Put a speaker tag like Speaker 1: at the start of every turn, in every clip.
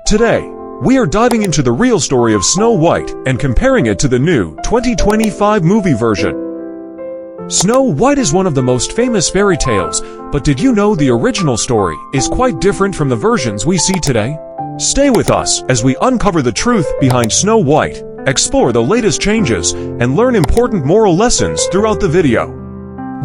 Speaker 1: Today, we are diving into the real story of Snow White and comparing it to the new 2025 movie version. Snow White is one of the most famous fairy tales, but did you know the original story is quite different from the versions we see today? Stay with us as we uncover the truth behind Snow White, explore the latest changes, and learn important moral lessons throughout the video.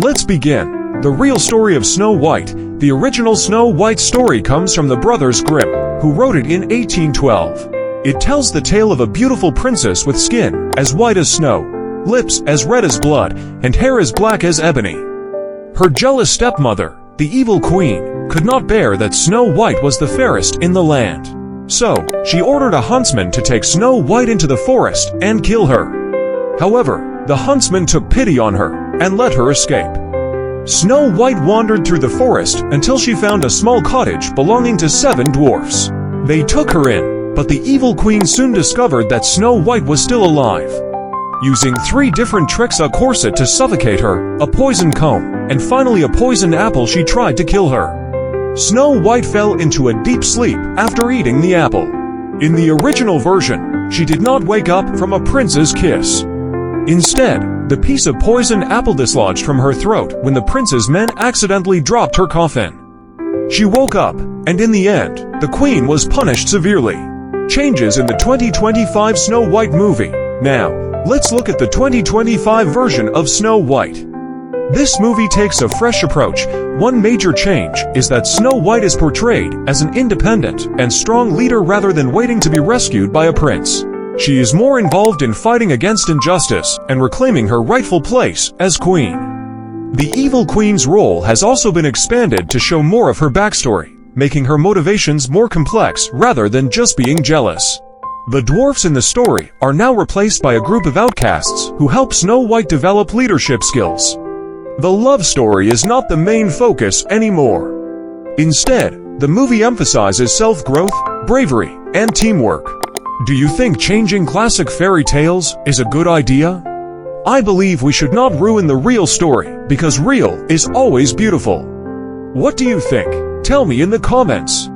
Speaker 1: Let's begin. The real story of Snow White. The original Snow White story comes from the Brothers Grimm, who wrote it in 1812. It tells the tale of a beautiful princess with skin as white as snow, lips as red as blood, and hair as black as ebony. Her jealous stepmother, the evil queen, could not bear that Snow White was the fairest in the land. So, she ordered a huntsman to take Snow White into the forest and kill her. However, the huntsman took pity on her and let her escape. Snow White wandered through the forest until she found a small cottage belonging to 7 dwarfs. They took her in, but the evil queen soon discovered that Snow White was still alive. Using 3 different tricks: a corset to suffocate her, a poisoned comb, and finally a poisoned apple, she tried to kill her. Snow White fell into a deep sleep after eating the apple. In the original version, she did not wake up from a prince's kiss. Instead, the piece of poisoned apple dislodged from her throat when the prince's men accidentally dropped her coffin. She woke up, and in the end, the queen was punished severely. Changes in the 2025 Snow White movie. Now, let's look at the 2025 version of Snow White. This movie takes a fresh approach. One major change is that Snow White is portrayed as an independent and strong leader rather than waiting to be rescued by a prince. She is more involved in fighting against injustice and reclaiming her rightful place as queen. The evil queen's role has also been expanded to show more of her backstory, making her motivations more complex rather than just being jealous. The dwarfs in the story are now replaced by a group of outcasts who help Snow White develop leadership skills. The love story is not the main focus anymore. Instead, the movie emphasizes self-growth, bravery, and teamwork. Do you think changing classic fairy tales is a good idea? I believe we should not ruin the real story, because real is always beautiful. What do you think? Tell me in the comments.